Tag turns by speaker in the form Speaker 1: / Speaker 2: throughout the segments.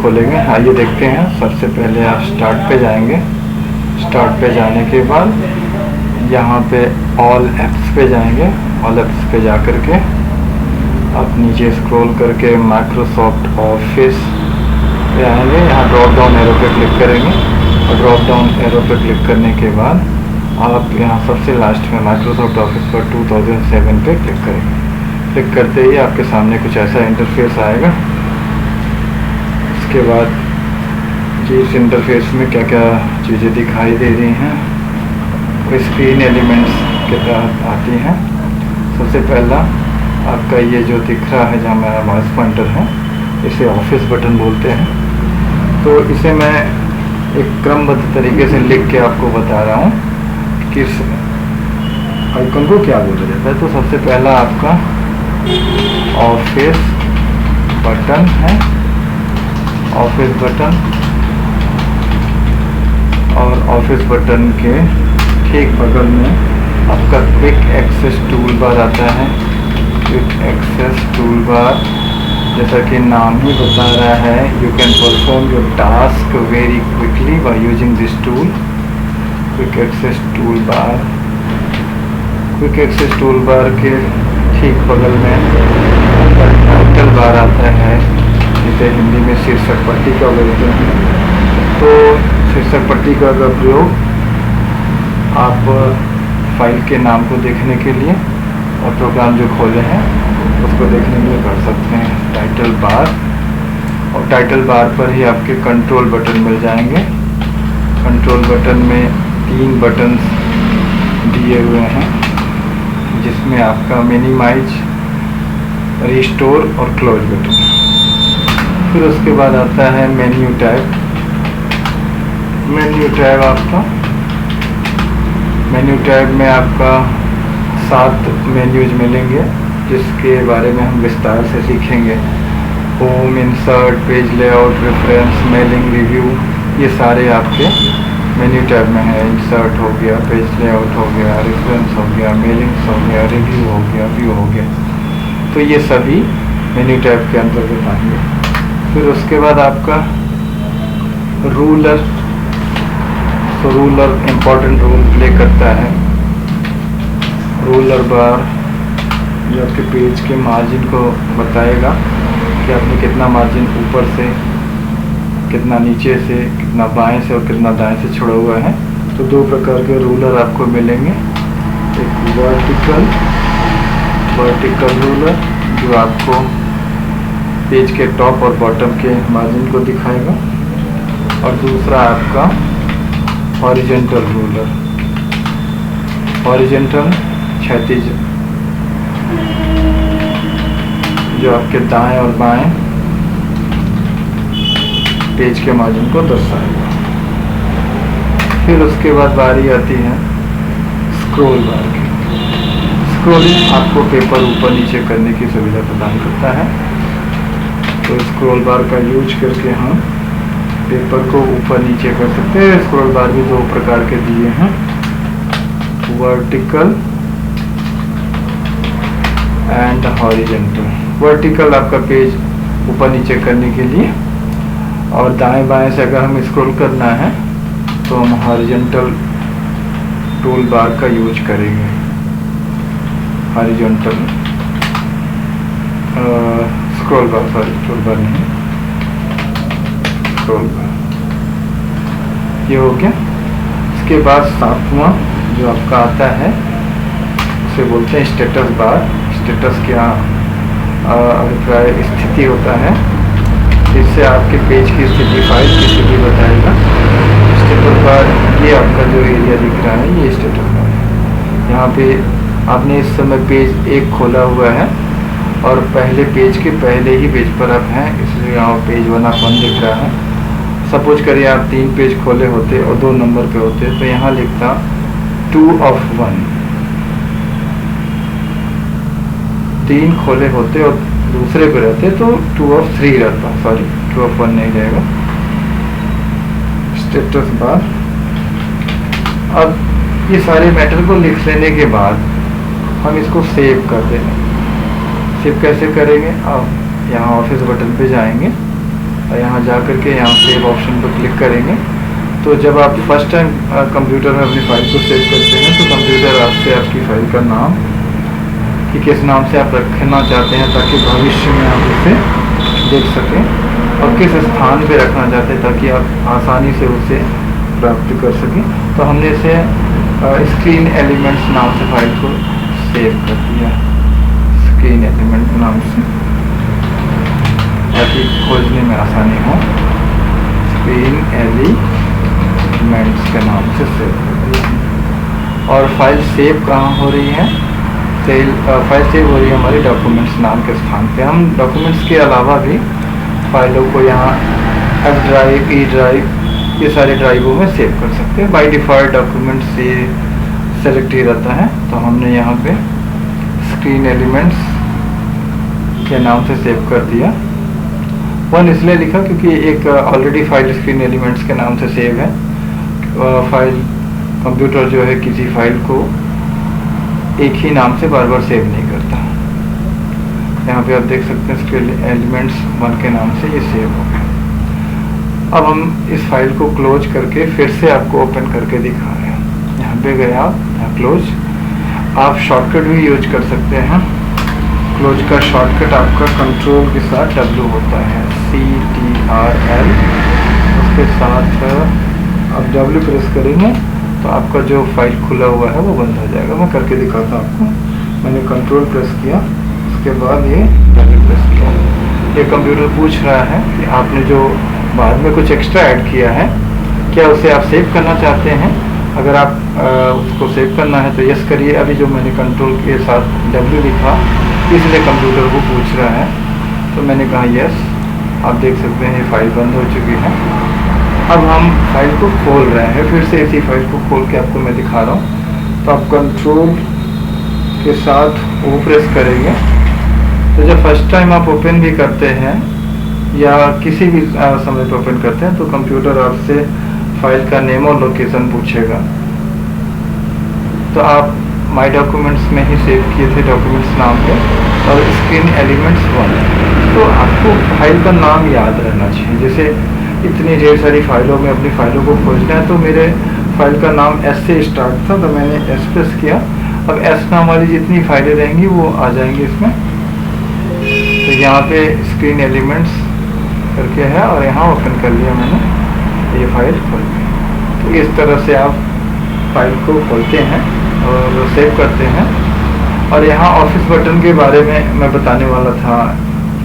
Speaker 1: खोलेंगे। आइए देखते हैं। सबसे पहले आप स्टार्ट पे जाएंगे। स्टार्ट पे जाने के बाद यहाँ पे ऑल एप्स पे जाएंगे। ऑल एप्स पे जा कर के आप नीचे स्क्रॉल करके माइक्रोसॉफ्ट ऑफिस पे आएंगे। यहाँ ड्रॉप डाउन एरो पे क्लिक करेंगे और ड्रॉप डाउन एरो पे क्लिक करने के बाद आप यहाँ सबसे लास्ट में माइक्रोसॉफ्ट ऑफिस पर 2007 पे क्लिक करेंगे। क्लिक करते ही आपके सामने कुछ ऐसा इंटरफेस आएगा। उसके बाद इस इंटरफेस में क्या क्या चीज़ें दिखाई दे रही हैं, वो स्क्रीन एलिमेंट्स के तहत आती हैं। सबसे पहला आपका ये जो दिख रहा है जहाँ मेरा माउस पॉइंटर है, इसे ऑफिस बटन बोलते हैं। तो इसे मैं एक क्रमबद्ध तरीके से लिख के आपको बता रहा हूँ कि किस आइकन को क्या बोला जाता है। तो सबसे पहला आपका ऑफिस बटन है, ऑफिस बटन, और ऑफिस बटन के ठीक बगल में आपका क्विक एक्सेस टूल बार आता है। क्विक एक्सेस टूल बार जैसा कि नाम ही बता रहा है, you can perform your task very quickly by using this tool. Quick access tool bar, quick access tool bar के ठीक बगल में टाइटल बार आता है, जिसे हिंदी में शीर्षक पट्टिका बोलते हैं। तो शीर्षक पट्टिका का प्रयोग आप फाइल के नाम को देखने के लिए और प्रोग्राम जो खोले हैं उसको देखने के लिए कर सकते हैं। टाइटल बार, और टाइटल बार पर ही आपके कंट्रोल बटन मिल जाएंगे। कंट्रोल बटन में 3 बटन्स दिए हुए हैं, जिसमें आपका मिनिमाइज, रिस्टोर और क्लोज बटन। फिर उसके बाद आता है मेन्यू टैब। मेन्यू टैब आपका, मेन्यू टैब में आपका 7 मेन्यूज मिलेंगे, जिसके बारे में हम विस्तार से सीखेंगे। Home, insert, page layout, reference, mailing, review, ये सारे आपके मेन्यू टैब में है। इंसर्ट हो गया, पेज लेआउट हो गया, रेफरेंस हो गया, मेलिंग्स हो गया, रिव्यू हो गया, व्यू हो गया। तो ये सभी मेन्यू टैब के अंतर्गत आएंगे। फिर उसके बाद आपका रूलर। तो रूलर इम्पोर्टेंट रोल प्ले करता है। रूलर बार जो आपके पेज के मार्जिन को बताएगा कि आपने कितना मार्जिन ऊपर से, कितना नीचे से, कितना बाएं से और कितना दाएं से छोड़ा हुआ है। तो 2 प्रकार के रूलर आपको मिलेंगे। एक वर्टिकल रूलर जो आपको पेज के टॉप और बॉटम के मार्जिन को दिखाएगा, और दूसरा आपका हॉरिजॉन्टल रूलर। हॉरिजॉन्टल क्षैतिज, जो आपके दाएं और बाएं पेज के मार्जिन को दर्शाएगा। फिर उसके बाद बारी आती है स्क्रॉल बार की। स्क्रॉलिंग आपको पेपर ऊपर नीचे करने की सुविधा प्रदान करता है। तो स्क्रॉल बार का यूज करके हम पेपर को ऊपर नीचे कर सकते हैं। स्क्रॉल बार भी 2 प्रकार के दिए हैं, वर्टिकल एंड हॉरिजॉन्टल। वर्टिकल आपका पेज ऊपर नीचे करने के लिए, और दाएं बाएं से अगर हम स्क्रॉल करना है तो हम हॉरिजॉन्टल टूल बार का यूज करेंगे। हॉरिजॉन्टल स्क्रॉल बार, सॉरी टूल बार नहीं, स्क्रॉल बार। ये हो गया। इसके बाद 7वां जो आपका आता है उसे बोलते हैं स्टेटस बार। स्टेटस क्या अभिप्राय स्थिति होता है, इससे आपके पेज की स्थिति, फाइल की स्थिति बताएगा। स्टेटस बार, ये आपका जो एरिया दिख रहा है ये स्टेटस बार है। यहाँ पे आपने इस समय पेज 1 खोला हुआ है और पहले पेज के पहले ही पेज पर आप हैं, इसलिए यहाँ पेज 1 आप 1 दिख रहा है। सपोज करिए आप 3 पेज खोले होते और 2 नंबर पे होते, तो यहाँ लिखता 2 of 1। 3 खोले होते और दूसरे पे रहते तो 2 of 3 रहता, सॉरी 2 of 1 नहीं रहेगा। Status bar. अब ये सारे मैटर को लिख लेने के बाद हम इसको सेव कर देंगे। सेव कैसे करेंगे? अब यहाँ ऑफिस बटन पे जाएंगे और यहाँ जा कर के यहाँ सेव ऑप्शन पर क्लिक करेंगे। तो जब आप फर्स्ट टाइम कंप्यूटर में अपनी फ़ाइल को सेव करते हैं तो कंप्यूटर आपसे आपकी फ़ाइल का नाम कि किस नाम से आप रखना चाहते हैं ताकि भविष्य में आप उसे देख सकें, और किस स्थान पे रखना चाहते हैं ताकि आप आसानी से उसे प्राप्त कर सकें। तो हमने इसे स्क्रीन एलिमेंट्स नाम से फाइल को सेव कर दिया, स्क्रीन एलिमेंट नाम से, ताकि खोजने में आसानी हो। स्क्रीन एलिमेंट्स के नाम से सेव कर दिया। और फाइल सेव कहाँ हो रही है? फाइल सेव हो रही है हमारी डॉक्यूमेंट्स नाम के स्थान पे। हम डॉक्यूमेंट्स के अलावा भी फाइलों को यहाँ एफ ड्राइव, ई ड्राइव, ये सारे ड्राइवों में सेव कर सकते हैं। बाय डिफ़ॉल्ट डॉक्यूमेंट्स से सेलेक्ट ही रहता है, तो हमने यहाँ पे स्क्रीन एलिमेंट्स के नाम से सेव कर दिया। 1 इसलिए लिखा क्योंकि एक ऑलरेडी फाइल स्क्रीन एलिमेंट्स के नाम से सेव है। फाइल कंप्यूटर जो है किसी फाइल को एक ही नाम से बार बार सेव नहीं करता। यहाँ पे आप देख सकते हैं स्क्रीन एलिमेंट्स 1 के नाम से ये सेव हो गया। अब हम इस फाइल को क्लोज करके फिर से आपको ओपन करके दिखा रहे हैं। यहाँ पे गए आप, यहाँ क्लोज। आप शॉर्टकट भी यूज कर सकते हैं। क्लोज का शॉर्टकट आपका कंट्रोल के साथ W होता है, CTRL। उसके साथ आप W प्रेस करेंगे तो आपका जो फाइल खुला हुआ है वो बंद हो जाएगा। मैं करके दिखाता हूँ आपको। मैंने कंट्रोल प्रेस किया, उसके बाद ये W प्रेस किया। ये कंप्यूटर पूछ रहा है कि आपने जो बाद में कुछ एक्स्ट्रा ऐड किया है क्या उसे आप सेव करना चाहते हैं। अगर आप उसको सेव करना है तो यस करिए। अभी जो मैंने कंट्रोल के साथ W लिखा इसलिए कंप्यूटर को पूछ रहा है, तो मैंने कहा यस। आप देख सकते हैं ये फाइल बंद हो चुकी है। अब हम फाइल को खोल रहे हैं, फिर से इसी फाइल को खोल के आपको मैं दिखा रहा हूँ। तो आप कंट्रोल के साथ वो प्रेस करेंगे तो जब फर्स्ट टाइम आप ओपन भी करते हैं या किसी भी समय पर ओपन करते हैं तो कंप्यूटर आपसे फाइल का नेम और लोकेशन पूछेगा। तो आप माय डॉक्यूमेंट्स में ही सेव किए थे डॉक्यूमेंट्स नाम पे और स्क्रीन एलिमेंट्स 1, तो आपको फाइल का नाम याद रहना चाहिए। जैसे इतनी ढेर सारी फाइलों में अपनी फाइलों को खोजना है, तो मेरे फाइल का नाम S से स्टार्ट था तो मैंने S प्रेस किया। अब S नाम वाली जितनी फाइलें रहेंगी वो आ जाएंगी इसमें। तो यहाँ पे स्क्रीन एलिमेंट्स करके है और यहाँ ओपन कर लिया मैंने, ये फाइल खोल गई। तो इस तरह से आप फाइल को खोलते हैं और सेव करते हैं। और यहाँ ऑफिस बटन के बारे में मैं बताने वाला था,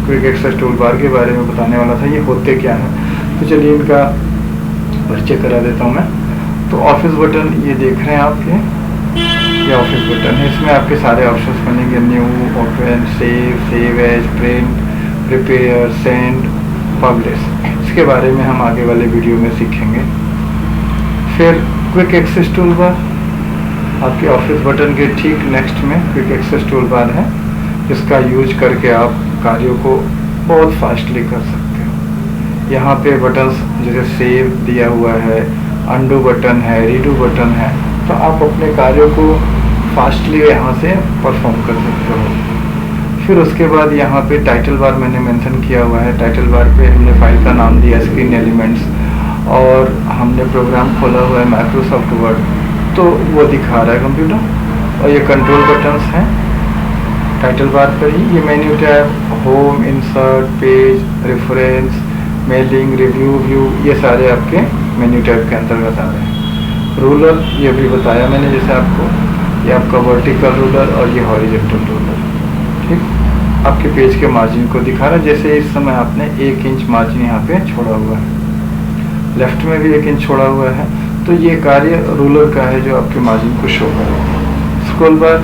Speaker 1: क्विक एक्सेस टूल बार के बारे में बताने वाला था, ये होते क्या है। तो चलिए इनका परिचय करा देता हूँ मैं। तो ऑफिस बटन ये देख रहे हैं आपके, ये ऑफिस बटन है। इसमें आपके सारे ऑप्शंस बनेंगे, new, open, save as, print, prepare, send, publish. इसके बारे में हम आगे वाले वीडियो में सीखेंगे। फिर क्विक एक्सेस टूल बार, आपके ऑफिस बटन के ठीक नेक्स्ट में क्विक एक्सेस टूल बार है, जिसका यूज करके आप कार्यों को बहुत फास्टली कर सकते हो। यहाँ पे बटन्स जैसे सेव दिया हुआ है, अंडू बटन है, रीडू बटन है, तो आप अपने कार्यों को फास्टली यहाँ से परफॉर्म कर सकते हो। फिर उसके बाद यहाँ पे टाइटल बार मैंने मेंशन किया हुआ है। टाइटल बार पे हमने फाइल का नाम दिया स्क्रीन एलिमेंट्स, और हमने प्रोग्राम खोला हुआ है माइक्रोसॉफ्ट वर्ड, तो वो दिखा रहा है कंप्यूटर। और ये कंट्रोल बटन्स हैं टाइटल बार पर ही। ये menu tab, home, insert, page, reference, mailing, review, view, ये सारे आपके मेन्यू टैब के अंतर्गत आ रहे हैं। रूलर ये भी बताया मैंने जैसे आपको, ये आपका वर्टिकल रूलर और ये हॉरिजॉन्टल रूलर, ठीक, आपके पेज के मार्जिन को दिखा रहा है। जैसे इस समय आपने 1 इंच मार्जिन यहाँ पे छोड़ा हुआ है, लेफ्ट में भी 1 इंच छोड़ा हुआ है, तो ये कार्य रूलर का है जो आपके मार्जिन को शो करेगा। स्क्रॉल बार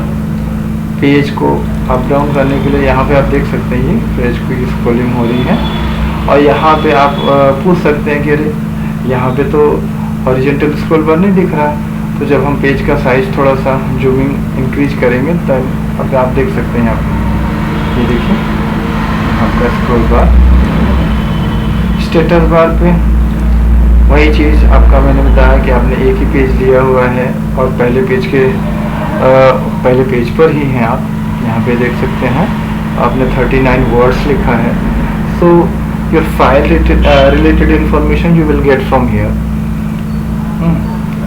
Speaker 1: पेज को अप डाउन करने के लिए यहाँ पे आप देख सकते हैं ये पेज की स्क्रॉलिंग हो रही है। और यहाँ पे आप पूछ सकते हैं कि अरे यहाँ पे तो हॉरिजॉन्टल स्क्रॉल बार नहीं दिख रहा है, तो जब हम पेज का साइज थोड़ा सा जूमिंग इंक्रीज करेंगे तब अब आप देख सकते हैं यहाँ पे, ये देखिए आपका स्क्रॉल बार। स्टेटस बार पे वही चीज़ आपका मैंने बताया कि आपने एक ही पेज लिया हुआ है और पहले पेज पर ही हैं आप। यहाँ पे देख सकते हैं आपने 39 वर्ड्स लिखा है। सो your file related information you will get from here.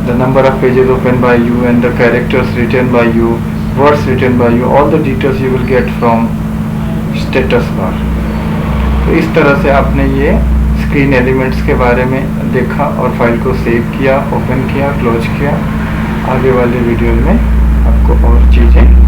Speaker 1: The number of pages opened by you and the characters written by you, words written by you, all the details you will get from status bar. तो इस तरह से आपने ये screen elements के बारे में देखा और फाइल को सेव किया, ओपन किया, क्लोज किया। आगे वाले वीडियो में आपको और चीज़ें